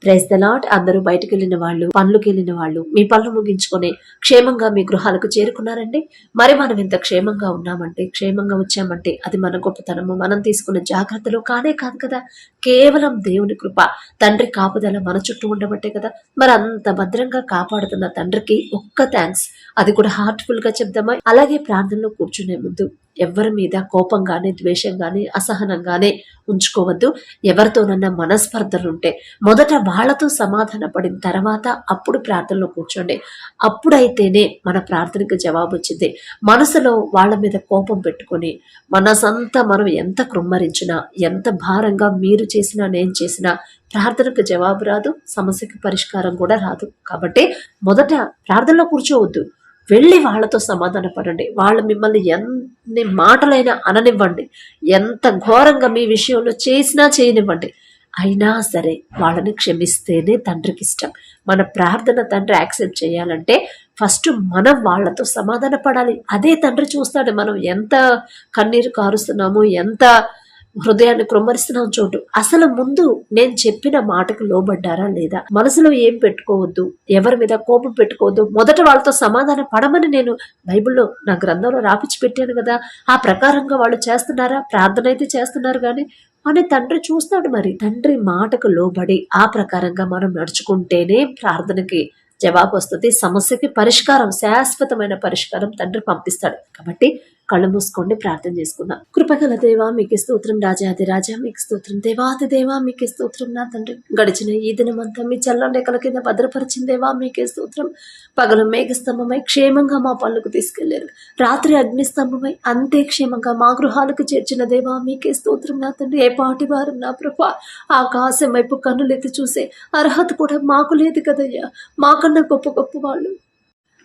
Praise the lord. అందరూ బయటకు వెళ్ళిన వాళ్ళు, పనులకు వెళ్ళిన వాళ్ళు మీ పనులు ముగించుకొని క్షేమంగా మీ గృహాలకు చేరుకున్నారండి. మరి మనం ఇంత క్షేమంగా ఉన్నామంటే, క్షేమంగా వచ్చామంటే అది మన గొప్పతనము, మనం తీసుకున్న జాగ్రత్తలు కానే కాదు కదా. కేవలం దేవుని కృప, తండ్రి కాపుదల మన చుట్టూ ఉండబట్టే కదా. మరి అంత భద్రంగా కాపాడుతున్న తండ్రికి ఒక్క థ్యాంక్స్. అది కూడా హార్ట్ఫుల్ గా చెప్దామా. అలాగే ప్రార్థనలో కూర్చునే ముందు ఎవరి మీద కోపంగానే, ద్వేషంగానే, అసహనంగానే ఉంచుకోవద్దు. ఎవరితోనన్నా మనస్పర్ధలుంటే మొదట వాళ్ళతో సమాధాన పడిన తర్వాత అప్పుడు ప్రార్థనలో కూర్చోండి. అప్పుడైతేనే మన ప్రార్థనకు జవాబు వచ్చింది. మనసులో వాళ్ళ మీద కోపం పెట్టుకొని మనసంతా మనం ఎంత కృమ్మరించినా, ఎంత భారంగా మీరు చేసినా నేను చేసినా ప్రార్థనకు జవాబు రాదు, సమస్యకి పరిష్కారం కూడా రాదు. కాబట్టి మొదట ప్రార్థనలో కూర్చోవద్దు, వెళ్ళి వాళ్ళతో సమాధాన పడండి. వాళ్ళు మిమ్మల్ని ఎన్ని మాటలైనా అననివ్వండి, ఎంత ఘోరంగా మీ విషయంలో చేసినా చేయనివ్వండి, అయినా సరే వాళ్ళని క్షమిస్తేనే తండ్రికి ఇష్టం. మన ప్రార్థన తండ్రి యాక్సెప్ట్ చేయాలంటే ఫస్ట్ మనం వాళ్ళతో సమాధాన పడాలి. అదే తండ్రి చూస్తాడు మనం ఎంత కన్నీరు కారుస్తున్నాము, ఎంత హృదయాన్ని కృమ్మరిస్తున్నాం చోటు. అసలు ముందు నేను చెప్పిన మాటకు లోబడ్డారా లేదా, మనసులో ఏం పెట్టుకోవద్దు, ఎవరి మీద కోపం పెట్టుకోవద్దు, మొదట వాళ్ళతో సమాధానం పడమని నేను బైబిల్లో నా గ్రంథంలో రాపిచ్చి పెట్టాను కదా. ఆ ప్రకారంగా వాళ్ళు చేస్తున్నారా, ప్రార్థన అయితే చేస్తున్నారు కానీ అని తండ్రి చూస్తాడు. మరి తండ్రి మాటకు లోబడి ఆ ప్రకారంగా మనం నడుచుకుంటేనే ప్రార్థనకి జవాబు వస్తుంది, సమస్యకి పరిష్కారం, శాశ్వతమైన పరిష్కారం తండ్రి పంపిస్తాడు. కాబట్టి కళ్ళు మూసుకోండి, ప్రార్థన చేసుకుందాం. కృపగల దేవా మీకే స్తోత్రం, రాజాది రాజా మీకు స్తోత్రం, దేవాది దేవా మీకే స్తోత్రం. నా తండ్రి గడిచిన ఈ దినమంతా మీ చల్లని రెక్కల కింద భద్రపరిచిన దేవా మీకే స్తోత్రం. పగలు మేఘస్తంభమై క్షేమంగా మా పనులకు తీసుకెళ్లారు, రాత్రి అగ్నిస్తంభమై అంతే క్షేమంగా మా గృహాలకు చేర్చిన దేవా మీకే స్తోత్రం. నా తండ్రి ఏ పాటి వారు నా ప్రభా, ఆకాశం వైపు కన్నులెత్తి చూసే అర్హత కూడా మాకు లేదు కదయ్యా. మాకన్నా గొప్ప గొప్ప వాళ్ళు,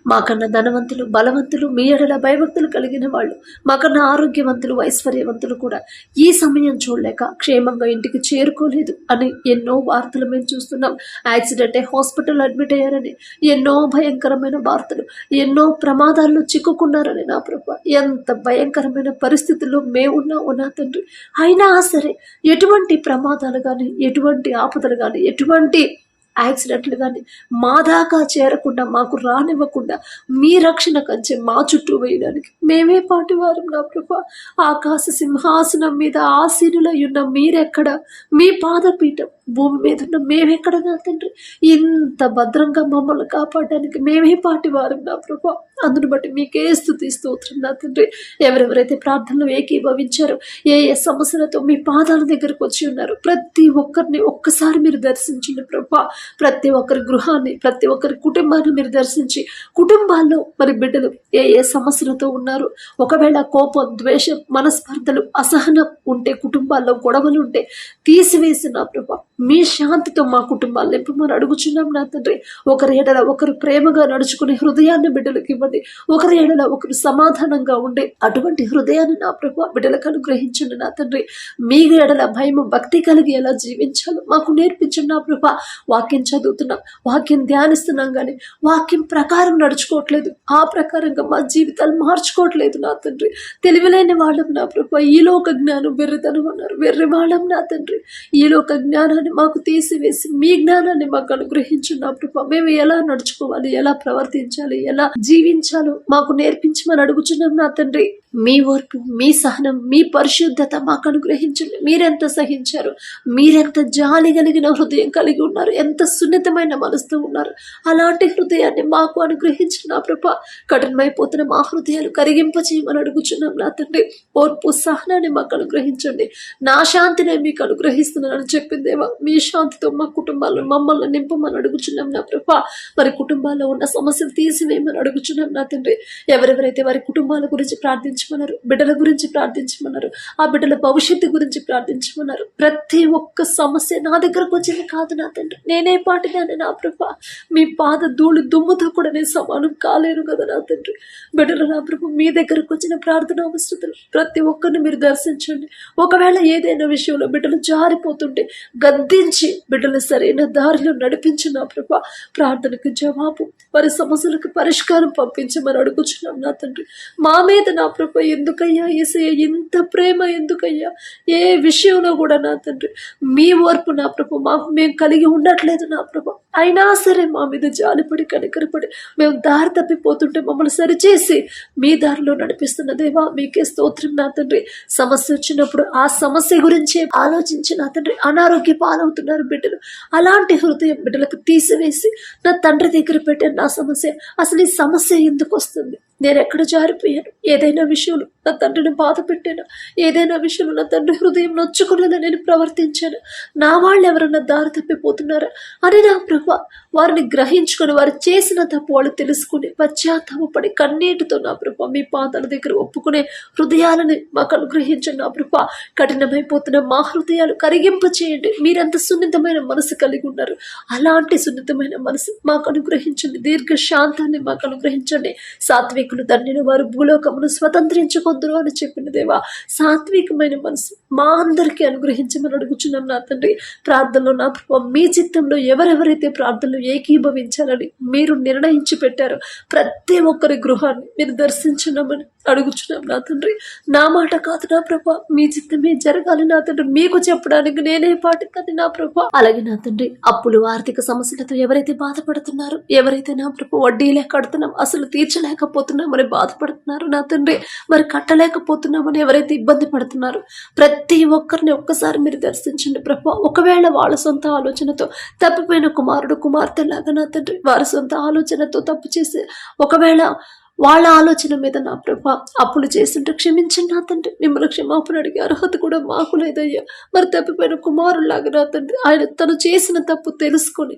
మాకన్నా ధనవంతులు, బలవంతులు, మీ ఎడల భయభక్తులు కలిగిన వాళ్ళు, మాకన్నా ఆరోగ్యవంతులు, ఐశ్వర్యవంతులు కూడా ఈ సమయం చూడలేక క్షేమంగా ఇంటికి చేరుకోలేదు అని ఎన్నో వార్తలు మేము చూస్తున్నాం. యాక్సిడెంట్ అయి హాస్పిటల్ అడ్మిట్ అయ్యారని ఎన్నో భయంకరమైన వార్తలు, ఎన్నో ప్రమాదాల్లో చిక్కుకున్నారని నా ప్రభు, ఎంత భయంకరమైన పరిస్థితుల్లో మేమున్నాము నా తండ్రి. అయినా సరే ఎటువంటి ప్రమాదాలు కానీ, ఎటువంటి ఆపదలు కానీ, ఎటువంటి యాక్సిడెంట్లు కానీ మా దాకా చేరకుండా, మాకు రానివ్వకుండా మీ రక్షణ కంచె మా చుట్టూ వేయడానికి మేమే పాటివారం నా ప్రభా. ఆకాశ సింహాసనం మీద ఆసీనులై ఉన్న మీరెక్కడ, మీ పాదపీఠం భూమి మీద ఉన్న మేమెక్కడ నా తండ్రి. ఇంత భద్రంగా మమ్మల్ని కాపాడడానికి మేమే పాటివారం నా ప్రభా. అందును బట్టి మీకే స్తుతి స్తోత్రం నా తండ్రి. ఎవరెవరైతే ప్రార్థనలు ఏకీభవించారో, ఏ ఏ సమస్యలతో మీ పాదాల దగ్గరకు వచ్చి ఉన్నారు, ప్రతి ఒక్కరిని ఒక్కసారి మీరు దర్శించండి ప్రభా. ప్రతి ఒక్కరి గృహాన్ని, ప్రతి ఒక్కరి కుటుంబాన్ని మీరు దర్శించి, కుటుంబాల్లో మరి బిడ్డలు ఏ ఏ సమస్యలతో ఉన్నారు, ఒకవేళ కోపం, ద్వేషం, మనస్పర్ధలు, అసహనం ఉంటే, కుటుంబాల్లో గొడవలు ఉంటే తీసివేసి నా ప్రభా మీ శాంతితో మా కుటుంబాలు నింపమని అడుగుచున్నాం నా తండ్రి. ఒకరి ఎడల ఒకరు ప్రేమగా నడుచుకునే హృదయాన్ని బిడ్డలకు ఇవ్వండి. ఒకరి ఎడల ఒకరు సమాధానంగా ఉండే అటువంటి హృదయాన్ని నా ప్రభు బిడ్డలకు అనుగ్రహించండి నా తండ్రి. మీ ఎడల భయం, భక్తి కలిగి ఎలా జీవించాలో మాకు నేర్పించండి నా ప్రభు. వాక్యం చదువుతున్నాం, వాక్యం ధ్యానిస్తున్నాం, కానీ వాక్యం ప్రకారం నడుచుకోవట్లేదు, ఆ ప్రకారంగా మా జీవితాలు మార్చుకోవట్లేదు నా తండ్రి. తెలివిలేని వాళ్ళం నా ప్రభు, ఈ లోక జ్ఞానం వెర్రితనం అన్నారు, వెర్రి వాళ్ళం నా తండ్రి. ఈ లోక జ్ఞానాన్ని మాకు తీసివేసి మీ జ్ఞానాన్ని మాకు అనుగ్రహించండి నా ప్రభు. మేము ఎలా నడుచుకోవాలి, ఎలా ప్రవర్తించాలి, ఎలా జీవించాలో మాకు నేర్పించమని అడుగుచున్నాం నా తండ్రి. మీ ఓర్పు, మీ సహనం, మీ పరిశుద్ధత మాకు అనుగ్రహించండి. మీరెంత సహించారు, మీరెంత జాలి కలిగిన హృదయం కలిగి ఉన్నారు, ఎంత సున్నితమైన మనసుతో ఉన్నారు, అలాంటి హృదయాన్ని మాకు అనుగ్రహించండి నా ప్రభా. కఠినమైపోతున్న మా హృదయాలు కరిగింపచేయమని అడుగుచున్నాం నా తండ్రి. ఓర్పు, సహనాన్ని మాకు అనుగ్రహించండి. నా శాంతిని మీకు అనుగ్రహిస్తున్నానని చెప్పిందేవా, మీ శాంతితో మా కుటుంబాలను మమ్మల్ని నింపమని అడుగుచున్నాం నా ప్రభా. మరి కుటుంబాల్లో ఉన్న సమస్యలు తీసివేయమని అడుగుచున్నాం నా తండ్రి. ఎవరెవరైతే వారి కుటుంబాల గురించి ప్రార్థించమన్నారు, బిడ్డల గురించి ప్రార్థించమన్నారు, ఆ బిడ్డల భవిష్యత్తు గురించి ప్రార్థించమన్నారు, ప్రతి ఒక్క సమస్య నా దగ్గరకు వచ్చింది కాదు నా తండ్రి. నేనే పాటిదాన్ని నా ప్రభా. మీ పాద ధూళి దుమ్ముతో కూడా నేను సమానం కాలేను కదా నా తండ్రి. బిడ్డలు నా ప్రభు మీ దగ్గరకు వచ్చిన ప్రార్థన అవసరతలు ప్రతి ఒక్కరిని మీరు దర్శించండి. ఒకవేళ ఏదైనా విషయంలో బిడ్డలు జారిపోతుంటే గద్దించి బిడ్డలు సరైన దారిలో నడిపించిన ప్రభా. ప్రార్థనకు జవాబు, వారి సమస్యలకు పరిష్కారం పంపి రప్పించమని అడుగుచున్నాం నా తండ్రి. మా మీద నా ప్రభు ఎందుకయ్యా యేసయ్య ఇంత ప్రేమ ఎందుకయ్యా? ఏ విషయంలో కూడా నా తండ్రి మీ ఓర్పు నా ప్రభు మేము కలిగి ఉండట్లేదు నా ప్రభు. అయినా సరే మా మీద జాలిపడి కనికరపడి మేము దారి తప్పిపోతుంటే మమ్మల్ని సరిచేసి మీ దారిలో నడిపిస్తున్న దేవా మీకే స్తోత్రం నా తండ్రి. సమస్య వచ్చినప్పుడు ఆ సమస్య గురించి ఆలోచించి నా తండ్రి అనారోగ్య పాలవుతున్నారు బిడ్డలు. అలాంటి హృదయం బిడ్డలకు తీసివేసి నా తండ్రి దగ్గర పెట్టాను నా సమస్య. అసలు ఈ సమస్య ఎందుకు వస్తుంది? నేను ఎక్కడ జారిపోయాను? ఏదైనా విషయంలో నా తండ్రిని బాధ పెట్టాను? ఏదైనా విషయంలో నా తండ్రి హృదయం నొచ్చుకునేలా నేను ప్రవర్తించాను? నా వాళ్ళు ఎవరన్నా దారి తప్పిపోతున్నారా అని నా ప్రభు వారిని గ్రహించుకొని వారు చేసిన తప్పు వాళ్ళు తెలుసుకుని పశ్చాత్తాపడి కన్నీటితో నా ప్రభు మీ పాదాల దగ్గర ఒప్పుకునే హృదయాలని మాకు అనుగ్రహించండి నా ప్రభు. కఠినమైపోతున్న మా హృదయాలు కరిగింప చేయండి. మీరెంత సున్నితమైన మనసు కలిగి ఉన్నారు, అలాంటి సున్నితమైన మనసు మాకు అనుగ్రహించండి. దీర్ఘ శాంతాన్ని మాకు అనుగ్రహించండి. సాత్వికులు ధన్యులు వారు భూలోకమును స్వతంత్రించుకొందురు అని చెప్పిన దేవా సాత్వికమైన మనసు మా అందరికీ అనుగ్రహించమని అడుగుచున్నాం నా తండ్రి. ప్రార్థనలో నా ప్రభు మీ చిత్తంలో ఎవరెవరైతే ప్రార్థనలు ఏకీభవించాలని మీరు నిర్ణయించి పెట్టారో ప్రతి ఒక్కరి గృహాన్ని మీరు దర్శించున్నామని అడుగుచున్నాం నా తండ్రి. నా మాట కాదు నా ప్రభు, మీ చిత్తమే జరగాలి నా తండ్రి. మీకు చెప్పడానికి నేనే పాటి కాదు నా ప్రభు. అలాగే నా తండ్రి అప్పులు ఆర్థిక సమస్యలతో ఎవరైతే బాధపడుతున్నారో, ఎవరైతే నా ప్రభు వడ్డీలే కడుతున్నాం అసలు తీర్చలేకపోతున్నామని బాధపడుతున్నారు నా తండ్రి, మరి కట్టలేకపోతున్నామని ఎవరైతే ఇబ్బంది పడుతున్నారు ప్రతి ఒక్కరిని ఒక్కసారి మీరు దర్శించండి ప్రభు. ఒకవేళ వాళ్ళ సొంత ఆలోచనతో తప్పిపోయిన కుమారుడు కుమార్తె లాగా నా తండ్రి వారి సొంత ఆలోచనతో తప్పు చేసి ఒకవేళ వాళ్ళ ఆలోచన మీద నా ప్రభా అప్పులు చేస్తుంటే క్షమించండి నా తండ్రి. మిమ్మల్ని క్షమాపణ అడిగే అర్హత కూడా మాకు లేదయ్యా. మరి తప్పిపోయిన కుమారులాగా నా తండ్రి ఆయన తను చేసిన తప్పు తెలుసుకొని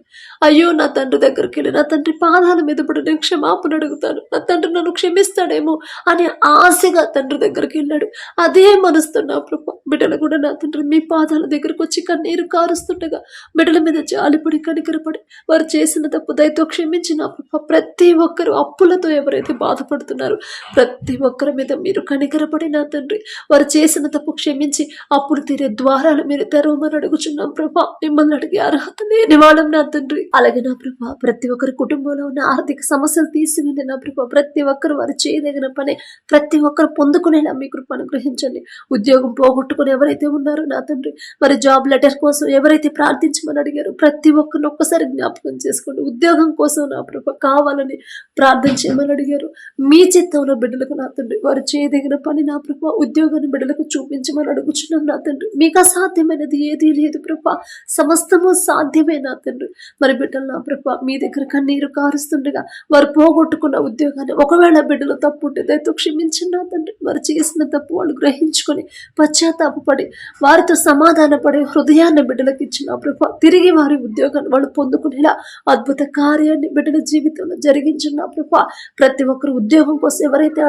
అయ్యో నా తండ్రి దగ్గరికి వెళ్ళి నా తండ్రి పాదాల మీద పడి నేను క్షమాపణ అడుగుతాను, నా తండ్రి నన్ను క్షమిస్తాడేమో అని ఆశగా తండ్రి దగ్గరికి వెళ్ళాడు. అదే మనసుతో నా ప్రభా బిడ్డలు కూడా నా తండ్రి మీ పాదాల దగ్గరకు వచ్చి కన్నీరు కారుస్తుండగా బిడ్డల మీద జాలిపడి కనికరపడి వారు చేసిన తప్పు దయతో క్షమించి నా ప్రభా ప్రతి ఒక్కరు అప్పులతో ఎవరైతే బాధపడుతున్నారు ప్రతి ఒక్కరి మీద మీరు కనికరపడి నా తండ్రి వారు చేసిన తప్పు క్షమించి అప్పుడు తీరే ద్వారాలు మీరు తెరవమని అడుగుచున్నాం ప్రభా. మిమ్మల్ని అడిగే అర్హత లేని వాళ్ళం నా తండ్రి. అలాగే నా ప్రభా ప్రతి ఒక్కరి కుటుంబంలో ఉన్న ఆర్థిక సమస్యలు తీసివేయండి నా ప్రభా. ప్రతి ఒక్కరు వారు చేయదగిన పని ప్రతి ఒక్కరు పొందుకునేలా మీ కృప అనుగ్రహించండి. ఉద్యోగం పోగొట్టుకుని ఎవరైతే ఉన్నారో నా తండ్రి మరి జాబ్ లెటర్ కోసం ఎవరైతే ప్రార్థించమని అడిగారో ప్రతి ఒక్కరిని ఒక్కసారి జ్ఞాపకం చేసుకోండి. ఉద్యోగం కోసం నా ప్రభా కావాలని ప్రార్థన చేయమని అడిగారు. మీ చిత్తంలో బిడ్డలకు నా తండ్రి వారు చేయదగిన పని నా ప్రభా ఉద్యోగాన్ని బిడ్డలకు చూపించమని అడుగుచున్నాం నా తండ్రి. మీకు అసాధ్యమైనది ఏదీ లేదు ప్రభా, సమస్తము సాధ్యమే నా తండ్రి. మరి బిడ్డలు నా ప్రభా మీ దగ్గర కన్నీరు కారుస్తుండగా వారు పోగొట్టుకున్న ఉద్యోగాన్ని ఒకవేళ బిడ్డలు తప్పు ఉంటే దయతో క్షమించండి నా తండ్రి. వారు చేసిన తప్పు వాళ్ళు గ్రహించుకొని పశ్చాత్తాపడి వారితో సమాధానపడే హృదయాన్ని బిడ్డలకు ఇచ్చిన ప్రభా తిరిగి వారి ఉద్యోగాన్ని వాళ్ళు పొందుకునేలా అద్భుత కార్యాన్ని బిడ్డల జీవితంలో జరిగించిన ప్రభా. ప్రతి ఒక్కరు ఉద్యోగం కోసం ఎవరైతే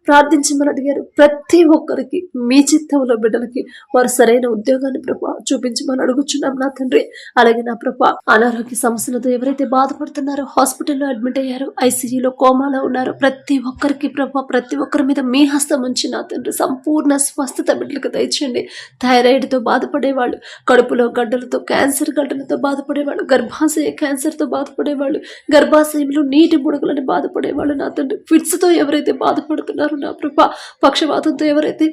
ప్రార్థించమని అడిగారు ప్రతి ఒక్కరికి మీ చిత్తంలో బిడ్డలకి వారు సరైన ఉద్యోగాన్ని ప్రభా చూపించమని అడుగుచున్నాం నా తండ్రి. అలాగే నా ప్రభా అనారోగ్య సమస్యలతో ఎవరైతే బాధపడుతున్నారో హాస్పిటల్లో అడ్మిట్ అయ్యారు, ఐసీయూలో కోమాలో ఉన్నారు ప్రతి ఒక్కరికి ప్రభా ప్రతి ఒక్కరి మీద మీ హస్తం ఉంచి నా తండ్రి సంపూర్ణ స్వస్థత బిడ్డలకు దయచేయండి. థైరాయిడ్తో బాధపడేవాళ్ళు, కడుపులో గడ్డలతో క్యాన్సర్ గడ్డలతో బాధపడేవాళ్ళు, గర్భాశయ క్యాన్సర్తో బాధపడేవాళ్ళు, గర్భాశయంలో నీటి బుడగలని బాధపడేవాళ్ళు నా తండ్రి, ఫిట్స్తో ఎవరైతే బాధపడుతున్నారో నా ప్రభా, పక్షవాతంతో ఎవరైతే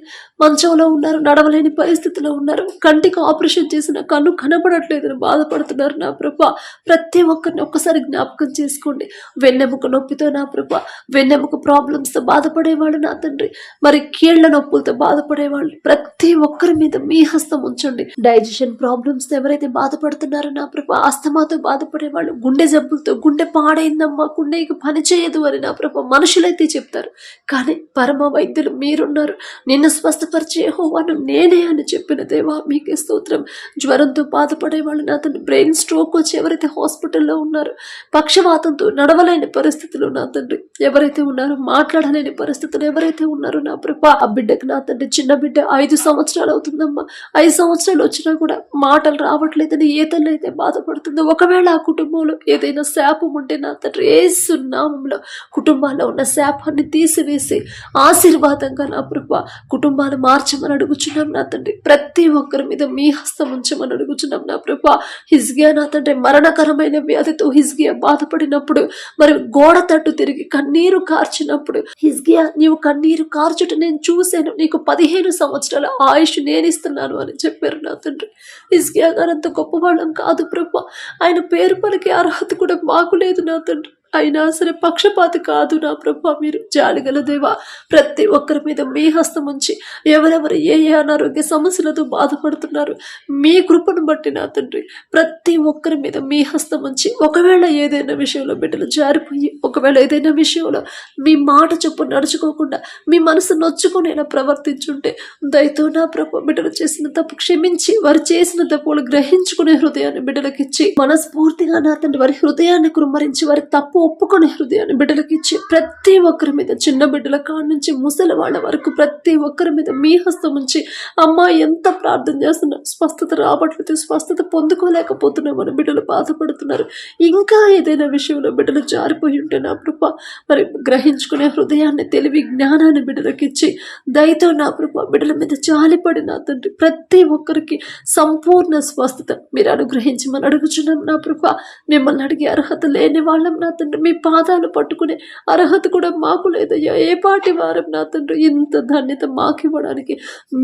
మంచంలో ఉన్నారు నడవలేని పరిస్థితిలో ఉన్నారు, కంటికి ఆపరేషన్ చేసిన కన్ను కనపడట్లేదని బాధపడుతున్నారు నా ప్రభా ప్రతి ఒక్కరిని ఒక్కసారి జ్ఞాపకం చేసుకోండి. వెన్నెముక నొప్పితో నా ప్రభా వెన్నెముక ప్రాబ్లమ్స్తో బాధపడేవాళ్ళు నా తండ్రి, మరి కీళ్ల నొప్పులతో బాధపడేవాళ్ళు ప్రతి ఒక్కరి మీద మీ హస్తం ఉంచండి. డైజెషన్ ప్రాబ్లమ్స్తో ఎవరైతే బాధపడుతున్నారో నా ప్రభా, ఆస్తమాతో బాధపడేవాళ్ళు, గుండె జబ్బులతో గుండె పాడైందమ్మా గుండెకి పని చేయదు అని నా ప్రభా మనుషులైతే చెప్తారు, కానీ పరమ వైద్యులు మీరున్నారు. నిన్ను స్వస్థపరిచే యెహోవాను నేనే అని చెప్పిన దేవా మీకే స్తోత్రం. జ్వరంతో బాధపడేవాళ్ళు నా తండ్రి, బ్రెయిన్ స్ట్రోక్ వచ్చి ఎవరైతే హాస్పిటల్లో ఉన్నారో, పక్షవాతంతో నడవలేని పరిస్థితులు నా తండ్రి ఎవరైతే ఉన్నారో, మాట్లాడలేని పరిస్థితులు ఎవరైతే ఉన్నారో నా ప్రభా ఆ బిడ్డకు నా తండ్రి చిన్న బిడ్డ 5 సంవత్సరాలు అవుతుందమ్మా, 5 సంవత్సరాలు వచ్చినా కూడా మాటలు రావట్లేదని ఏ తల్లి అయితే బాధపడుతుందో, ఒకవేళ ఆ కుటుంబంలో ఏదైనా శాపం ఉంటే నా తండ్రి యేసు నామములో కుటుంబాల్లో ఉన్న శాపాన్ని తీసివేసి ఆశీర్వాదంగా నా ప్రభా కుటుంబాలు మార్చమని అడుగుచున్నాం నా తండ్రి. ప్రతి ఒక్కరి మీద మీ హస్తం ఉంచమని అడుగుచున్నాం నా ప్రభా. హిజ్కియా నా తండ్రి మరణకరమైన వ్యాధితో హిజ్కియా బాధపడినప్పుడు, మరి గోడ తట్టు తిరిగి కన్నీరు కార్చినప్పుడు, హిజ్కియా నీవు కన్నీరు కార్చుట నేను చూశాను, నీకు 15 సంవత్సరాల ఆయుష్ నేను ఇస్తున్నాను అని చెప్పారు నా తండ్రి. హిజ్కియా గారు అంత గొప్పవాళ్ళం కాదు ప్రభా. ఆయన పేరు పలికే అర్హత కూడా మాకు లేదు నా తండ్రి. అయినా సరే పక్షపాతి కాదు నా ప్రభా. మీరు జాలిగల దేవా, ప్రతి ఒక్కరి మీద మీ హస్తం ఉంచి ఎవరెవరు ఏ ఏ అనారోగ్య సమస్యలతో బాధపడుతున్నారు మీ కృపను బట్టి నా తండ్రి ప్రతి ఒక్కరి మీద మీ హస్తం ఉంచి, ఒకవేళ ఏదైనా విషయంలో బిడ్డలు జారిపోయి, ఒకవేళ ఏదైనా విషయంలో మీ మాట చొప్పు నడుచుకోకుండా మీ మనసు నొచ్చుకునేలా ప్రవర్తించుంటే దయతో నా ప్రభు బిడ్డలు చేసిన తప్పు క్షమించి, వారు చేసిన తప్పులు గ్రహించుకునే హృదయాన్ని బిడ్డలకిచ్చి, మనస్ఫూర్తిగా నా తండ్రి వారి హృదయాన్ని కుమ్మరించి వారి తప్పు ఒప్పుకునే హృదయాన్ని బిడ్డలకి ఇచ్చి, ప్రతి ఒక్కరి మీద చిన్న బిడ్డల కాడ నుంచి ముసలి వాళ్ళ వరకు ప్రతి ఒక్కరి మీద మీ హస్తం ఉంచి, అమ్మా ఎంత ప్రార్థన చేస్తున్నా స్వస్థత రావట్లేదు, స్వస్థత పొందుకోలేకపోతున్నామని బిడ్డలు బాధపడుతున్నారు. ఇంకా ఏదైనా విషయంలో బిడ్డలు జారిపోయి ఉంటే నా ప్రభా మరి గ్రహించుకునే హృదయాన్ని, తెలివి, జ్ఞానాన్ని బిడ్డలకి ఇచ్చి, దయతో నా ప్రభా బిడ్డల మీద జాలిపడి నా తండ్రి ప్రతి ఒక్కరికి సంపూర్ణ స్వస్థత మీరు అనుగ్రహించమని అడుగుచున్నాం నా ప్రభా. మిమ్మల్ని అడిగే అర్హత లేని వాళ్ళం నా తండ్రి, మీ పాదాలు పట్టుకునే అర్హత కూడా మాకు లేదయ్యా. ఏ పాటి వారం నా తండ్రి ఇంత ధన్యత మాకు ఇవ్వడానికి,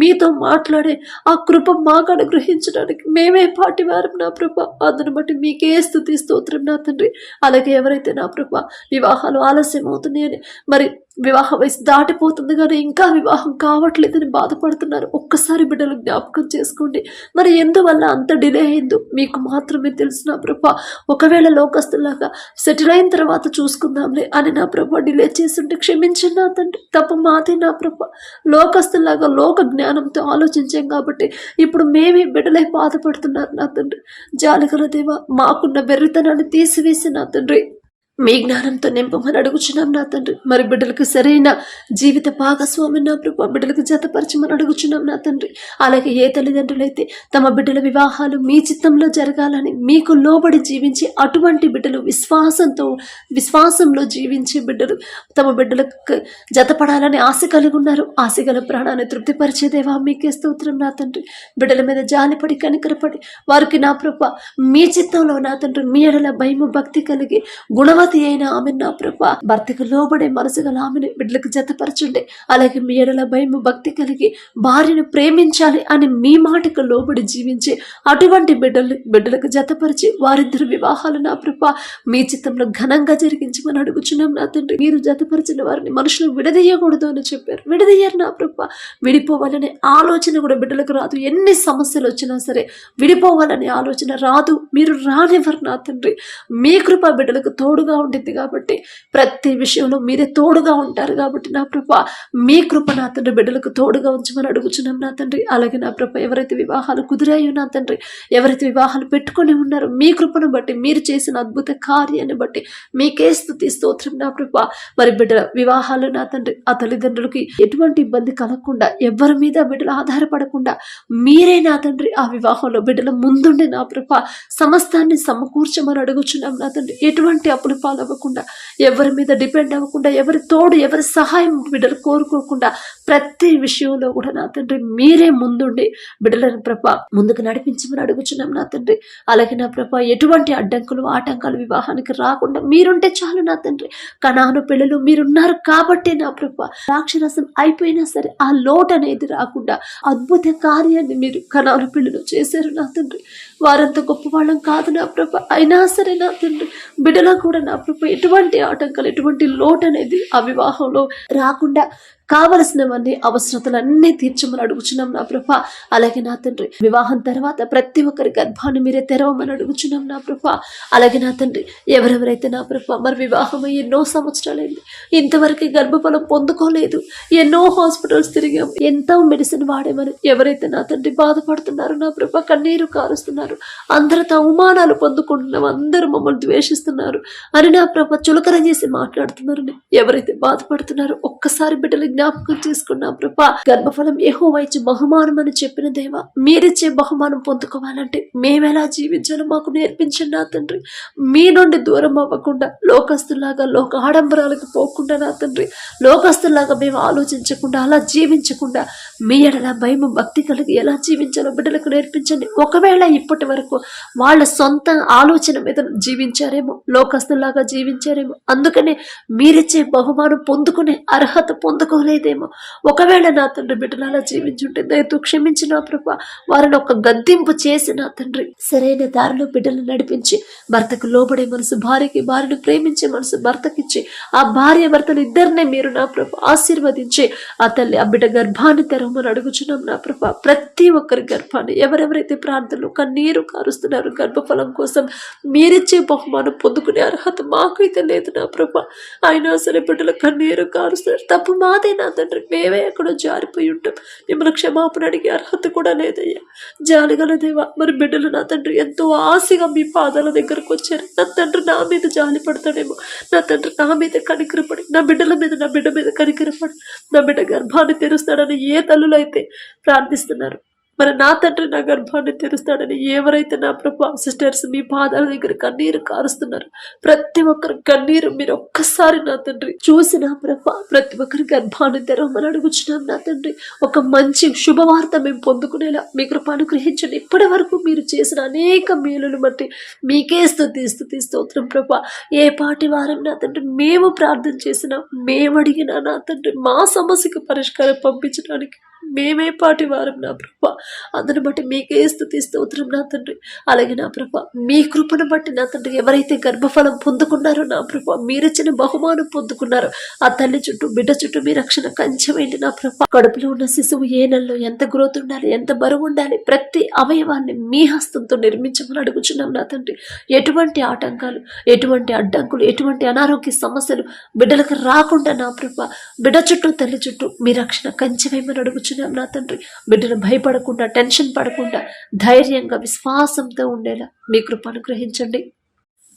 మీతో మాట్లాడే ఆ కృప మాకు అనుగ్రహించడానికి మేమే పాటి వారం నా ప్రభా. అందును బట్టి మీకే స్తుతి స్తోత్రం నా తండ్రి. అలాగే ఎవరైతే నా ప్రభా వివాహాలు ఆలస్యం అవుతున్నాయని, మరి వివాహ వయసు దాటిపోతుంది కానీ ఇంకా వివాహం కావట్లేదని బాధపడుతున్నారు, ఒక్కసారి బిడ్డలు జ్ఞాపకం చేసుకోండి. మరి ఎందువల్ల అంత డిలే అయిందో మీకు మాత్రమే తెలుసు నా ప్రభా. ఒకవేళ లోకస్తులాగా సెటిల్ అయిన తర్వాత చూసుకుందాంలే అని నా ప్రభా డిలే చేస్తుంటే క్షమించండి నా తండ్రి. తప్ప మాదే నా ప్రభా. లోకస్తులాగా లోక జ్ఞానంతో ఆలోచించాం కాబట్టి ఇప్పుడు మేమే బిడ్డలై బాధపడుతున్నారు నా తండ్రి. జాలిగల దేవా, మాకున్న బెర్రితనాన్ని తీసివేసి నా తండ్రి మీ జ్ఞానంతో నింపమని అడుగుచున్నాం నా తండ్రి. మరి బిడ్డలకు సరైన జీవిత భాగస్వామి నా ప్రభా బిడ్డలకు జతపరచమని అడుగుచున్నాం నా తండ్రి. అలాగే ఏ తల్లిదండ్రులైతే తమ బిడ్డల వివాహాలు మీ చిత్తంలో జరగాలని మీకు లోబడి జీవించి, అటువంటి బిడ్డలు విశ్వాసంలో జీవించే బిడ్డలు తమ బిడ్డలకు జతపడాలని ఆశ కలిగి ఉన్నారు. ఆశ గల ప్రాణాన్ని తృప్తిపరిచేదేవా మీకే స్తోత్రం నా తండ్రి. బిడ్డల మీద జాలిపడి కనికరపడి వారికి నా ప్రభా మీ చిత్తంలో నా తండ్రి మీ ఎడల భయము భక్తి కలిగి గుణవతి అయిన ఆమె నా ప్రభా భర్తకు లోబడే మనసు గల ఆమెను బిడ్డలకు జతపరచండి. అలాగే మీ ఎడల భయము భక్తి కలిగి భార్యను ప్రేమించాలి అని మీ మాటకు లోబడి జీవించే అటువంటి బిడ్డలకు జతపరిచి వారిద్దరు వివాహాలు నా ప్రభా మీ చిత్తంలో ఘనంగా జరిగించమని అడుగుచున్నాం నా తండ్రి. మీరు జతపరిచిన వారిని మనుషులు విడదీయకూడదు అని చెప్పారు, విడదీయరు నా ప్రభా. విడిపోవాలనే ఆలోచన కూడా బిడ్డలకు రాదు. ఎన్ని సమస్యలు వచ్చినా సరే విడిపోవాలనే ఆలోచన రాదు, మీరు రానివ్వరు నా తండ్రి. మీ కృప బిడ్డలకు తోడుగా ఉండింది కాబట్టి, ప్రతి విషయంలో మీరే తోడుగా ఉంటారు కాబట్టి నా ప్రభా మీ కృప నా తండ్రి బిడ్డలకు తోడుగా ఉంచమని అడుగుచున్నాం నా తండ్రి. అలాగే నా ప్రభా ఎవరైతే వివాహాలు కుదిరాయో నా తండ్రి, ఎవరైతే వివాహాలు పెట్టుకొని ఉన్నారో మీ కృపను బట్టి, మీరు చేసిన అద్భుత కార్యాన్ని బట్టి మీకే స్తుతి స్తోత్రం నా ప్రభా. మరి బిడ్డల వివాహాలు నా తండ్రి ఆ తల్లిదండ్రులకి ఎటువంటి ఇబ్బంది కలగకుండా, ఎవరి మీద బిడ్డలు ఆధారపడకుండా మీరే నా తండ్రి ఆ వివాహంలో బిడ్డల ముందుండి నా ప్రభా సమస్తాన్ని సమకూర్చమని అడుగుచున్నాం నా తండ్రి. ఎటువంటి అప్పులు పాలవ్వకుండా, ఎవరి మీద డిపెండ్ అవ్వకుండా, ఎవరి తోడు ఎవరి సహాయం బిడ్డలు కోరుకోకుండా ప్రతి విషయంలో కూడా నా తండ్రి మీరే ముందుండి బిడ్డలను ప్రభా ముందుకు నడిపించమని అడుగుచున్నాం నా తండ్రి. అలాగే నా ప్రభా ఎటువంటి అడ్డంకులు ఆటంకాలు వివాహానికి రాకుండా మీరుంటే చాలు నా తండ్రి. కనాను పిల్లలు మీరున్నారు కాబట్టి నా ప్రభా ద్రాక్షరసం అయిపోయినా సరే ఆ లోటు అనేది రాకుండా అద్భుత కార్యాన్ని మీరు కనాను పిల్లలు చేశారు నా తండ్రి. వారంత గొప్ప వాళ్ళం కాదు నా ప్రభా, అయినా సరే నా తండ్రి బిడ్డలో కూడా నా ప్రభా ఎటువంటి ఆటంకాలు ఎటువంటి లోటు అనేది ఆ వివాహంలో రాకుండా కావలసినవన్నీ అవసరతలన్నీ తీర్చమని అడుగుచున్నాం నా ప్రభా. అలాగే నా తండ్రి వివాహం తర్వాత ప్రతి ఒక్కరి గర్భాన్ని మీరే తెరవమని అడుగుచున్నాం నా ప్రభా. అలాగే నా తండ్రి ఎవరెవరైతే నా ప్రభా మరి వివాహం ఎన్నో సంవత్సరాలైంది, ఇంతవరకు గర్భఫలం పొందుకోలేదు, ఎన్నో హాస్పిటల్స్ తిరిగాం, ఎంతో మెడిసిన్ వాడేమని ఎవరైతే నా తండ్రి బాధపడుతున్నారు నా ప్రభా, కన్నీరు కారుస్తున్నారు, అందరితో అవమానాలు పొందుకుంటున్నాం, అందరూ మమ్మల్ని ద్వేషిస్తున్నారు అని నా ప్రభా చులకన చేసి మాట్లాడుతున్నారు, ఎవరైతే బాధపడుతున్నారో ఒక్కసారి బిడ్డలు జ్ఞాపకం చేసుకున్నా ప్రభా. గర్భఫలం యెహోవా ఇచ్చే బహుమానం అని చెప్పిన దేవా, మీరిచ్చే బహుమానం పొందుకోవాలంటే మేమెలా జీవించాలో మాకు నేర్పించండి నా తండ్రి. మీ నుండి దూరం అవ్వకుండా, లోకస్తులాగా లోక ఆడంబరాలకు పోకుండా నా తండ్రి, లోకస్తులాగా మేము ఆలోచించకుండా, అలా జీవించకుండా మీ ఎడల భయం భక్తి కలిగి ఎలా జీవించాలో బిడ్డలకు నేర్పించండి. ఒకవేళ ఇప్పటి వరకు వాళ్ళ సొంత ఆలోచన మీద జీవించారేమో, లోకస్తులాగా జీవించారేమో, అందుకనే మీరిచ్చే బహుమానం పొందుకునే అర్హత పొందుకోలేదేమో. ఒకవేళ నా తండ్రి బిడ్డలు అలా జీవించుంటే దయతో క్షమించిన ప్రభా, వారిని ఒక గద్దింపు చేసి నా తండ్రి సరైన దారిలో బిడ్డలు నడిపించి, భర్తకు లోబడే మనసు భార్యకి, భార్యను ప్రేమించే మనసు భర్తకిచ్చి, ఆ భార్య భర్తలు ఇద్దరినే మీరు నా ప్రభా ఆశీర్వదించి, ఆ తల్లి ఆ బిడ్డ గర్భాన్ని తెరవమని అడుగుచున్నాం నా ప్రభా. ప్రతి ఒక్కరి గర్భాన్ని ఎవరెవరైతే ప్రార్థనలు కన్నీరు కారుస్తున్నారు గర్భఫలం కోసం, మీరిచ్చే బహుమానం పొందుకునే అర్హత మాకైతే లేదు నా ప్రభా. అయినా సరే బిడ్డలు కన్నీరు కారుస్తున్నారు, తప్పు మాదే నా తండ్రి. మేమే ఎక్కడో జారిపోయి ఉంటాం, మిమ్మల్ని క్షమాపణ అడిగే అర్హత కూడా లేదయ్యా. జాలిగల దేవా, మరి బిడ్డలు నా తండ్రి ఎంతో ఆశగా మీ పాదాల దగ్గరకు వచ్చారు. నా తండ్రి నా మీద జాలి పడతాడేమో, నా తండ్రి నా మీద కనికరపడి, నా బిడ్డల మీద, నా బిడ్డ మీద కనికరపడి నా బిడ్డ గర్భాన్ని తెరుస్తాడని ఏ తల్లులు అయితే ప్రార్థిస్తున్నారు, మరి నా తండ్రి నా గర్భాన్ని తెరుస్తాడని ఎవరైతే నా ప్రభా సిస్టర్స్ మీ పాదాల దగ్గర కన్నీరు కారుస్తున్నారు, ప్రతి ఒక్కరి కన్నీరు మీరు ఒక్కసారి నా తండ్రి చూసి నా ప్రభా ప్రతి ఒక్కరి గర్భాన్ని తెరవమని అడుగుచున్నాం నా తండ్రి. ఒక మంచి శుభవార్త మేము పొందుకునేలా మీ కృప అనుగ్రహించండి. ఇప్పటి వరకు మీరు చేసిన అనేక మేలులు బట్టి మీకే స్తుతి స్తోత్రం ప్రభా. ఏ పాటి వారం నా తండ్రి మేము ప్రార్థన చేసినా, మేము అడిగినా నా తండ్రి మా సమస్యకు పరిష్కారం పంపించడానికి మేమే పాటి వారం నా ప్రభా, అందుని బట్టి మీకే స్తుతి స్తోత్రం నా తండ్రి. అలాగే నా ప్రభా మీ కృపను బట్టి నా తండ్రి ఎవరైతే గర్భఫలం పొందుకున్నారో నా ప్రభా, మీరిచ్చిన బహుమానం పొందుకున్నారో ఆ తల్లి చుట్టూ బిడ్డ చుట్టూ మీ రక్షణ కంచెమైంది నా ప్రభా. కడుపులో ఉన్న శిశువు ఏ నెలలో ఎంత గ్రోత్ ఉండాలి, ఎంత బరువు ఉండాలి, ప్రతి అవయవాన్ని మీ హస్తంతో నిర్మించమని అడుగుచున్నాం నా తండ్రి. ఎటువంటి ఆటంకాలు, ఎటువంటి అడ్డంకులు, ఎటువంటి అనారోగ్య సమస్యలు బిడ్డలకు రాకుండా నా ప్రభా బిడ్డ చుట్టూ తల్లి చుట్టూ మీ రక్షణ కంచెమేమని అడుగుచున్నాం నా తండ్రి. బిడ్డను భయపడకుండా, టెన్షన్ పడకుండా, ధైర్యంగా విశ్వాసంతో ఉండేలా మీ కృప అనుగ్రహించండి.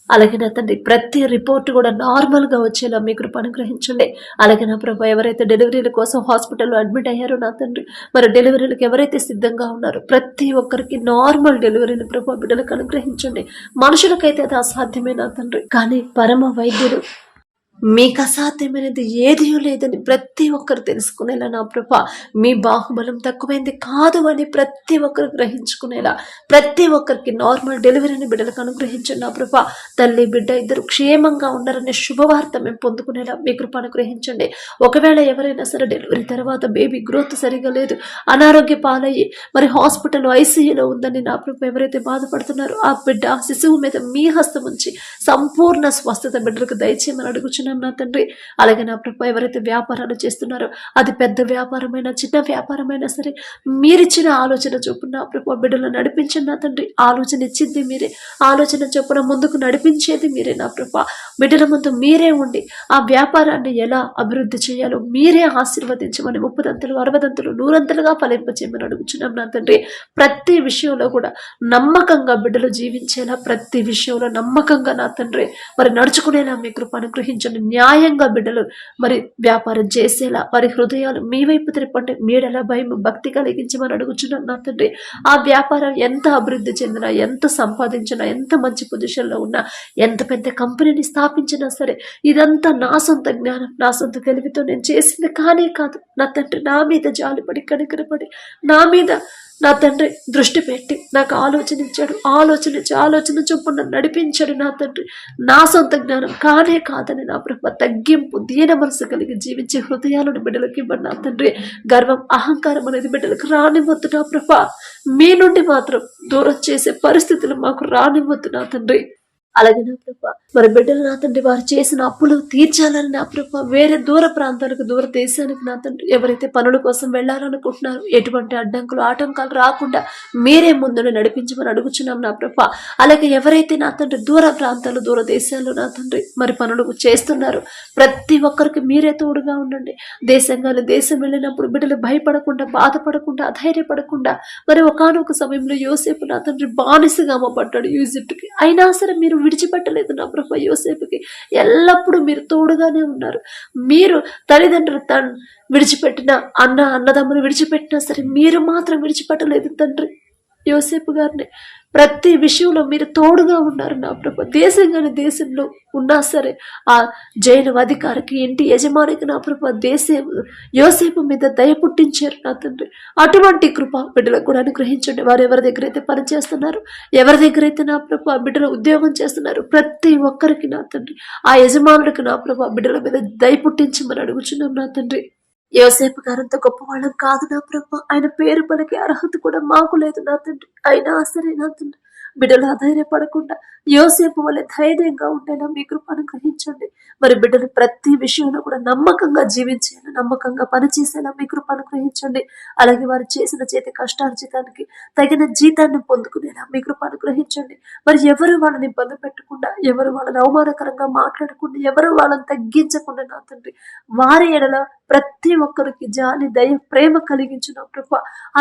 అలాగే నా తండ్రి ప్రతి రిపోర్ట్ కూడా నార్మల్గా వచ్చేలా మీ కృప అనుగ్రహించండి. అలాగే నా ప్రభా ఎవరైతే డెలివరీల కోసం హాస్పిటల్లో అడ్మిట్ అయ్యారో నా తండ్రి, మరి డెలివరీలకు ఎవరైతే సిద్ధంగా ఉన్నారో ప్రతి ఒక్కరికి నార్మల్ డెలివరీని ప్రభా బిడ్డలకు అనుగ్రహించండి. మనుషులకైతే అది అసాధ్యమే నా తండ్రి, కానీ పరమ వైద్యుడు మీకు అసాధ్యమైనది ఏదీ లేదని ప్రతి ఒక్కరు తెలుసుకునేలా నా ప్రభా, మీ బాహుబలం తక్కువైంది కాదు అని ప్రతి ఒక్కరు గ్రహించుకునేలా, ప్రతి ఒక్కరికి నార్మల్ డెలివరీని బిడ్డలకు అనుగ్రహించండి నా ప్రభా. తల్లి బిడ్డ ఇద్దరు క్షేమంగా ఉన్నారనే శుభవార్త మేము పొందుకునేలా మీ కృప అనుగ్రహించండి. ఒకవేళ ఎవరైనా సరే డెలివరీ తర్వాత బేబీ గ్రోత్ సరిగా లేదు, అనారోగ్య పాలయ్యి మరి హాస్పిటల్ ఐసీయూలో ఉందని నా ప్రభా ఎవరైతే బాధపడుతున్నారో ఆ బిడ్డ ఆ శిశువు మీద మీ హస్తం ఉంచి సంపూర్ణ స్వస్థత బిడ్డలకు దయచేయమని అడుగుచున్నాం నా తండ్రి. అలాగే నా ప్రభా ఎవరైతే వ్యాపారాలు చేస్తున్నారో అది పెద్ద వ్యాపారమైనా చిన్న వ్యాపారమైనా సరే మీరిచ్చిన ఆలోచన చొప్పున నా ప్రభా బిడ్డలు నడిపించండి నా తండ్రి. ఆలోచన ఇచ్చింది మీరే, ఆలోచన చొప్పున ముందుకు నడిపించేది మీరే నా ప్రభా. బిడ్డల ముందు మీరే ఉండి ఆ వ్యాపారాన్ని ఎలా అభివృద్ధి చేయాలో మీరే ఆశీర్వదించమని 30 60 100 ఫలింపచేయమని అడుగుచున్నాం నా తండ్రి. ప్రతి విషయంలో కూడా నమ్మకంగా బిడ్డలు జీవించేలా, ప్రతి విషయంలో నమ్మకంగా నా తండ్రి మరి నడుచుకునేలా మీ కృప అనుగ్రహించండి. న్యాయంగా బిడ్డలు మరి వ్యాపారం చేసేలా వారి హృదయాలు మీ వైపు తిరపండి. మీడలా భయం భక్తి కలిగించమని అడుగుచున్నాను నా తండ్రి. ఆ వ్యాపారం ఎంత అభివృద్ధి చెందినా, ఎంత సంపాదించినా, ఎంత మంచి పొజిషన్లో ఉన్నా, ఎంత పెద్ద కంపెనీని స్థాపించినా సరే ఇదంతా నా సొంత జ్ఞానం, నా సొంత తెలివితో నేను చేసింది కానే కాదు నా తండ్రి. నా మీద జాలిపడి కనికరపడి నా మీద నా తండ్రి దృష్టి పెట్టి నాకు ఆలోచన ఇచ్చాడు, ఆలోచన చొప్పున నడిపించాడు నా తండ్రి. నా సొంత జ్ఞానం కానే కాదని నా ప్రభ తగ్గింపు దీన మనసు కలిగి జీవించే హృదయాలను బిడ్డలకి ఇవ్వండి నా తండ్రి. గర్వం అహంకారం అనేది బిడ్డలకు రానివ్వద్దు నా ప్రభ. మీ నుండి మాత్రం దూరం చేసే పరిస్థితులు మాకు రానివ్వద్దు నా తండ్రి. అలాగే నా ప్రభ మరి బిడ్డలు నా తండ్రి వారు చేసిన అప్పులు తీర్చాలని నా ప్రభ వేరే దూర ప్రాంతాలకు, దూర దేశానికి నా తండ్రి ఎవరైతే పనుల కోసం వెళ్ళాలనుకుంటున్నారో ఎటువంటి అడ్డంకులు ఆటంకాలు రాకుండా మీరే ముందుని నడిపించమని అడుగుచున్నాం నా ప్రభ. అలాగే ఎవరైతే నా తండ్రి దూర ప్రాంతాలు, దూర దేశాల్లో నా తండ్రి మరి పనులు చేస్తున్నారు ప్రతి ఒక్కరికి మీరే తోడుగా ఉండండి. దేశంగానే దేశం వెళ్ళినప్పుడు బిడ్డలు భయపడకుండా, బాధపడకుండా, అధైర్యపడకుండా మరి ఒకానొక సమయంలో యోసేపు నా తండ్రి బానిసగా అమ్మబడ్డాడు ఈజిప్ట్కి. అయినా సరే మీరు విడిచిపెట్టలేదు నా ప్రభా. యోసేపుకి ఎల్లప్పుడూ మీరు తోడుగానే ఉన్నారు. మీరు తల్లిదండ్రులు విడిచిపెట్టిన అన్నదమ్ములు విడిచిపెట్టినా సరే మీరు మాత్రం విడిచిపెట్టలేదు తండ్రి. యోసేపు గారిని ప్రతి విషయంలో మీరు తోడుగా ఉన్నారు నా ప్రభు. దేశంగాని దేశంలో ఉన్నా సరే ఆ జైలు అధికారికి, ఇంటి యజమానికి నా ప్రభు యోసేపు మీద దయ పుట్టించారు నా తండ్రి. అటువంటి కృప బిడ్డలకు కూడా అనుగ్రహించండి. వారు ఎవరి దగ్గర అయితే పని చేస్తున్నారు, ఎవరి దగ్గర అయితే నా ప్రభు బిడ్డలు ఉద్యోగం చేస్తున్నారు, ప్రతి ఒక్కరికి నా తండ్రి ఆ యజమానుడికి నా ప్రభు బిడ్డల మీద దయ పుట్టించమని అడుగుచున్నాం నా తండ్రి. యోసేపు గారంత గొప్పవాళ్ళం కాదు నా ప్రభ. ఆయన పేరు పలికే అర్హత కూడా మాకు లేదు నా తండ్రి. అయినా సరే నా తండ్రి బిడ్డలు అధైర్యపడకుండా యోసేపు వల్లే ధైర్యంగా ఉండేలా మీ కృప అనుగ్రహించండి. మరి బిడ్డలు ప్రతి విషయంలో కూడా నమ్మకంగా జీవించేలా, నమ్మకంగా పనిచేసేలా మీ కృప అనుగ్రహించండి. అలాగే వారు చేసిన చేతి కష్టార్జితానికి తగిన జీతాన్ని పొందుకునేలా మీ కృప అనుగ్రహించండి. మరి ఎవరు వాళ్ళని ఇబ్బంది పెట్టకుండా, ఎవరు వాళ్ళని అవమానకరంగా మాట్లాడకుండా, ఎవరు వాళ్ళని తగ్గించకుండా నా తండ్రి వారి ఎడల ప్రతి ఒక్కరికి జాలి, దయ, ప్రేమ కలిగించిన కృప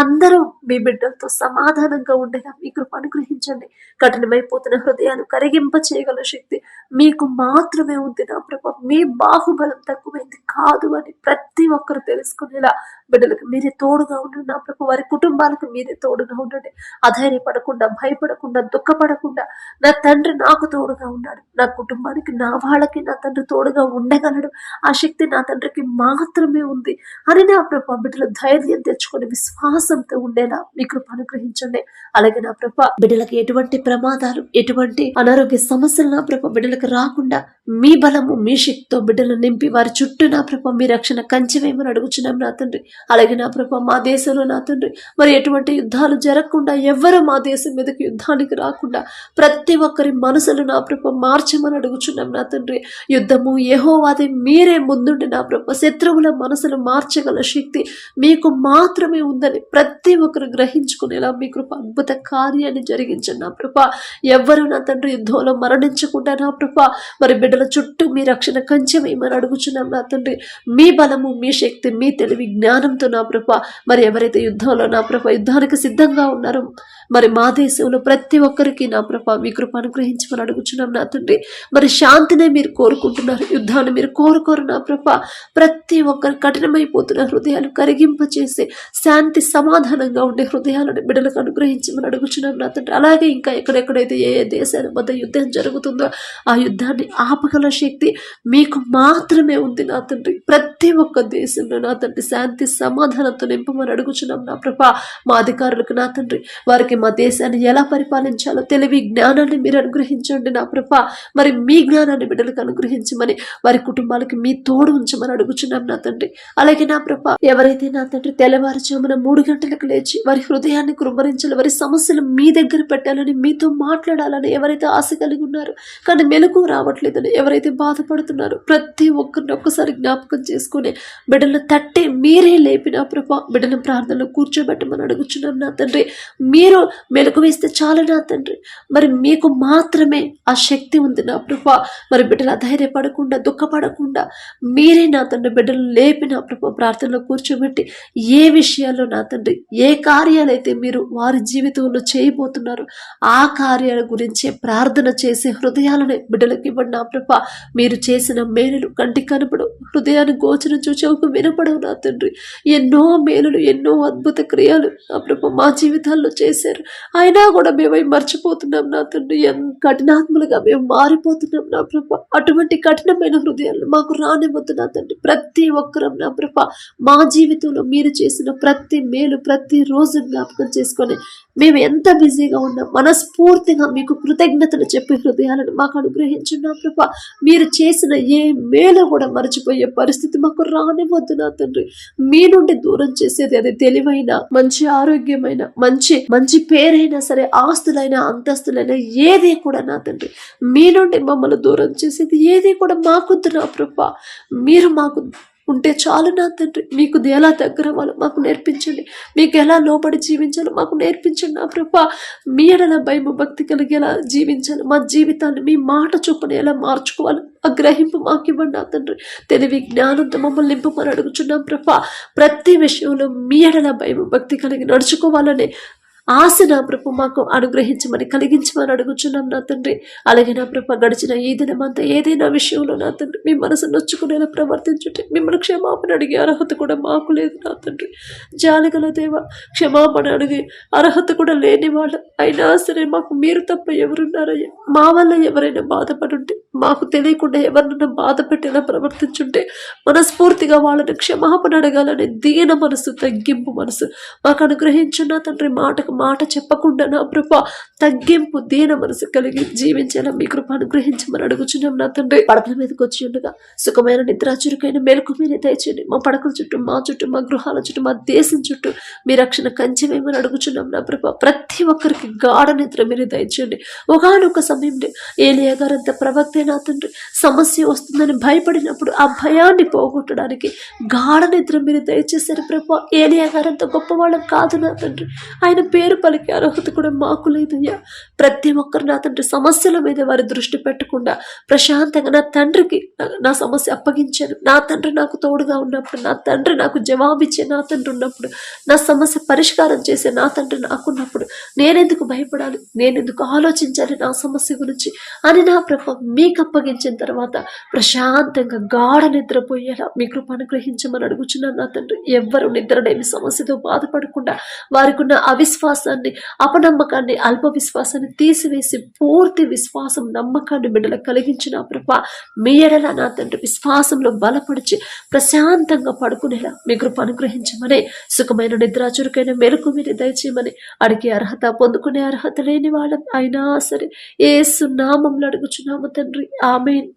అందరూ మీ బిడ్డలతో సమాధానంగా ఉండేలా మీ కృప అనుగ్రహించండి. కఠినమైపోతున్న హృదయాలు కరిగింప చేయగల శక్తి మీకు మాత్రమే ఉంది నా ప్రభ. మీ బాహుబలం తక్కువైంది కాదు అని ప్రతి ఒక్కరు తెలుసుకునేలా బిడ్డలకు మీరే తోడుగా ఉండండి నా ప్రభు. వారి కుటుంబాలకు మీరే తోడుగా ఉండండి. అధైర్యపడకుండా, భయపడకుండా, దుఃఖపడకుండా నా తండ్రి నాకు తోడుగా ఉన్నాడు, నా కుటుంబానికి, నా వాళ్ళకి నా తండ్రి తోడుగా ఉండగలడు, ఆ శక్తి నా తండ్రికి మాత్రమే ఉంది అని నా ప్రభు బిడ్డలు ధైర్యం తెచ్చుకొని విశ్వాసంతో ఉండేలా మీ కృప అనుగ్రహించండి. అలాగే నా ప్రభ బిడ్డలకు ఎటువంటి ప్రమాదాలు, ఎటువంటి అనారోగ్య సమస్యలు నా ప్రభ బిడ్డలకు రాకుండా మీ బలము, మీ శక్తితో బిడ్డలు నింపి వారి చుట్టూ నా ప్రభ మీ రక్షణ కంచెవేమని అడుగుచున్నాం నా తండ్రి. అలాగే నా ప్రభ మా దేశంలో నా తండ్రి మరి ఎటువంటి యుద్ధాలు జరగకుండా, ఎవరు మా దేశం మీదకి యుద్ధానికి రాకుండా ప్రతి ఒక్కరి మనసులు నా ప్రభ మార్చమని అడుగుచున్నాం నా తండ్రి. యుద్ధము యెహోవాది, మీరే ముందుండి నా ప్రభ శత్రువుల మనసులు మార్చగల శక్తి మీకు మాత్రమే ఉందని ప్రతి ఒక్కరు గ్రహించుకునేలా మీ కృప అద్భుత కార్యాన్ని జరిగించండి నా ప్రభ. ఎవ్వరు నా తండ్రి యుద్ధంలో మరణించకుండా నా ప్రభ మరి బిడ్డల చుట్టూ మీ రక్షణ కంచెమేమని అడుగుచున్నాం నా తండ్రి. మీ బలము, మీ శక్తి, మీ తెలివి, జ్ఞానంతో నా ప్రభ మరి ఎవరైతే యుద్ధంలో నా ప్రభ యుద్ధానికి సిద్ధంగా ఉన్నారో మరి మా దేశంలో ప్రతి ఒక్కరికి నా ప్రభ మీ కృప అనుగ్రహించమని అడుగుచున్నాం నా తండ్రి. మరి శాంతినే మీరు కోరుకుంటున్నారు, యుద్ధాన్ని మీరు కోరుకోరు నా ప్రభ. ప్రతి ఒక్కరు కఠినమైపోతున్న హృదయాలు కరిగింపచేసి శాంతి, సమాధానంగా ఉండే హృదయాలను బిడ్డలకు అనుగ్రహించమని అడుగుచున్నాం నా తండ్రి. అలాగే ఇంకా ఎక్కడెక్కడైతే ఏ దేశాల మధ్య యుద్ధం జరుగుతుందో ఆ యుద్ధాన్ని ఆపగల శక్తి మీకు మాత్రమే ఉంది నా తండ్రి. ప్రతి ఒక్క దేశంలో నా తండ్రి శాంతి, సమాధానంతో నింపమని అడుగుచున్నాం నా ప్రభ. మా అధికారులకు నా తండ్రి వారికి మా దేశాన్ని ఎలా పరిపాలించాలో తెలివి, జ్ఞానాన్ని మీరు అనుగ్రహించండి నా ప్రభ. మరి మీ జ్ఞానాన్ని బిడ్డలకు అనుగ్రహించమని వారి కుటుంబాలకి మీ తోడు ఉంచమని అడుగుచున్నాం నా తండ్రి. అలాగే నా ప్రభ ఎవరైతే నా తండ్రి తెల్లవారుజామున 3 గంటలకు లేచి వారి హృదయాన్ని కృంభరించాలి, వారి సమస్యలు మీ దగ్గర పెట్టాలని, మీతో మాట్లాడాలని ఎవరైతే ఆశ కలిగి ఉన్నారో కానీ మెలకు రావట్లేదని ఎవరైతే బాధపడుతున్నారో ప్రతి ఒక్కరిని ఒక్కసారి జ్ఞాపకం చేసుకుని బిడ్డలను తట్టి మీరే లేపిన ప్రభ బిడ్డలను ప్రార్థనలో కూర్చోబెట్టమని అడుగుచున్నాం నా తండ్రి. మీరు మెలకు వేస్తే చాలు నా తండ్రి. మరి మీకు మాత్రమే ఆ శక్తి ఉంది నా ప్రభ. మరి బిడ్డలు అధైర్యపడకుండా, దుఃఖపడకుండా మీరే నా తండ్రి బిడ్డలు లేపి నా ప్రభ ప్రార్థనలో కూర్చోబెట్టి ఏ విషయాల్లో నా తండ్రి ఏ కార్యాలైతే మీరు వారి జీవితంలో చేయబోతున్నారో ఆ కార్యాల గురించే ప్రార్థన చేసే హృదయాలను బిడ్డలకి ఇవ్వండి నా ప్రభ. మీరు చేసిన మేలులు కంటికి కనపడు, హృదయాన్ని గోచరం చూచవుకు వినపడవు నా తండ్రి. ఎన్నో మేలులు, ఎన్నో అద్భుత క్రియలు నా ప్రభ మా జీవితాల్లో చేశారు. అయినా కూడా మేము మర్చిపోతున్నాం నా తండ్రి. ఎంత కఠినాత్ములుగా మేము మారిపోతున్నాం నా ప్రభ. అటువంటి కఠినమైన హృదయాలు మాకు రానివ్వద్దు నా తండ్రి. ప్రతి ఒక్కరం నా ప్రభ మా జీవితంలో మీరు చేసిన ప్రతి మేలు ప్రతి రోజు జ్ఞాపకం చేసుకొని మేము ఎంత బిజీగా ఉన్నాం మనస్ఫూర్తిగా మీకు కృతజ్ఞతలు చెప్పే హృదయాలను మాకు అనుగ్రహించండి నా ప్రభ. మీరు చేసిన ఏ మేలు కూడా మర్చిపోయే పరిస్థితి మాకు రానివ్వద్దు నా తండ్రి. మీ నుండి దూరం చేసేది అది తెలివైన, మంచి ఆరోగ్యమైన, మంచి పేరైనా సరే, ఆస్తులైనా అంతస్తులైనా ఏది కూడా నా తండ్రి మీ నుండి మమ్మల్ని దూరం చేసేది ఏది కూడా మాకొద్దు నా ప్రభ. మీరు మాకు ఉంటే చాలు నా తండ్రి. మీకు ఎలా దగ్గర వాళ్ళు మాకు నేర్పించండి, మీకు ఎలా లోబడి జీవించాలో మాకు నేర్పించండి నా ప్రభ. మీ ఎడల భయం భక్తి కలిగి ఎలా జీవించాలి, మా జీవితాన్ని మీ మాట చొప్పున ఎలా మార్చుకోవాలి ఆ గ్రహింపు మాకు ఇవ్వండి నా తండ్రి. తెలివి, జ్ఞానంతో మమ్మల్ని నింపమని అడుగుచున్నాం ప్రభ. ప్రతి విషయంలో మీ ఎడల భయం భక్తి కలిగి నడుచుకోవాలని ఆశ నా ప్రభు మాకు అనుగ్రహించమని కలిగించమని అడుగుచున్నాం నా తండ్రి. అలాగే నా ప్రభు గడిచిన ఈ దినమంతా ఏదైనా విషయంలో నా తండ్రి మీ మనసు నొచ్చుకునేలా ప్రవర్తించుంటే మిమ్మల్ని క్షమాపణ అడిగే అర్హత కూడా మాకు లేదు నా తండ్రి. జాలిగల దేవ, క్షమాపణ అడిగే అర్హత కూడా లేని వాళ్ళం అయినా సరే మాకు మీరు తప్ప ఎవరున్నారయ్యా? మా వల్ల ఎవరైనా బాధపడుంటే, మాకు తెలియకుండా ఎవరినైనా బాధ పెట్టేలా ప్రవర్తించుంటే మనస్ఫూర్తిగా వాళ్ళని క్షమాపణ అడగాలని దీన మనసు, తగ్గింపు మనసు మాకు అనుగ్రహించున్న తండ్రి. మాటకు మాట చెప్పకుండా నా కృప, తగ్గింపు, దీన మనసు కలిగి జీవించేలా మీ కృప అనుగ్రహించమని అడుగుచున్నాం నా తండ్రి. పడకల మీదకి వచ్చి ఉండగా సుఖమైన నిద్ర, చురుకైన మెలకు మీరు దయచేయండి. మా పడకల చుట్టూ, మా చుట్టూ, మా గృహాల చుట్టూ, మా దేశం చుట్టూ మీ రక్షణ కంచె వేయమని అడుగుచున్నాం నా ప్రభ. ప్రతి ఒక్కరికి గాఢ నిద్ర మీరు దయచేయండి. ఒకానొక సమయంలో ఏలియా గారంత ప్రవక్తే నా తండ్రి సమస్య వస్తుందని భయపడినప్పుడు ఆ భయాన్ని పోగొట్టడానికి గాఢ నిద్ర మీరు దయచేశారు ప్రభా. ఏలియా గారంత గొప్పవాళ్ళం కాదు నా తండ్రి, ఆయన పేరు పలికే అర్హత కూడా మాకు లేదయ్యా. ప్రతి ఒక్కరు నా తండ్రి సమస్యల మీద వారి దృష్టి పెట్టకుండా ప్రశాంతంగా నా తండ్రికి నా సమస్య అప్పగించాను. నా తండ్రి నాకు తోడుగా ఉన్నప్పుడు, నా తండ్రి నాకు జవాబిచ్చే నా తండ్రి ఉన్నప్పుడు, నా సమస్య పరిష్కారం చేసే నా తండ్రి నాకున్నప్పుడు నేనెందుకు భయపడాలి, నేనెందుకు ఆలోచించాలి నా సమస్య గురించి అని నా ప్రభు మీకు అప్పగించిన తర్వాత ప్రశాంతంగా గాఢ నిద్రపోయేలా మీ కృప అనుగ్రహించమని అడుగుచున్నాను నా తండ్రి. ఎవ్వరు నిద్రలేని సమస్యతో బాధపడకుండా వారికి ఉన్న అవిశ్వాసాన్ని, అపనమ్మకాన్ని, అల్ప విశ్వాసాన్ని తీసివేసి పూర్తి విశ్వాసం, నమ్మకాన్ని బిడ్డలకు కలిగించిన ప్రభా మీ ఎడల నా తండ్రి విశ్వాసంలో బలపరిచి ప్రశాంతంగా పడుకునేలా మీ కృప అనుగ్రహించమని, సుఖమైన నిద్ర, చురుకైన మెలకు మీరు దయచేయమని అడిగే అర్హత, పొందుకునే అర్హత లేని వాళ్ళం అయినా సరే యేసు నామములో అడుగుచున్నాము తండ్రి. ఆమేన్.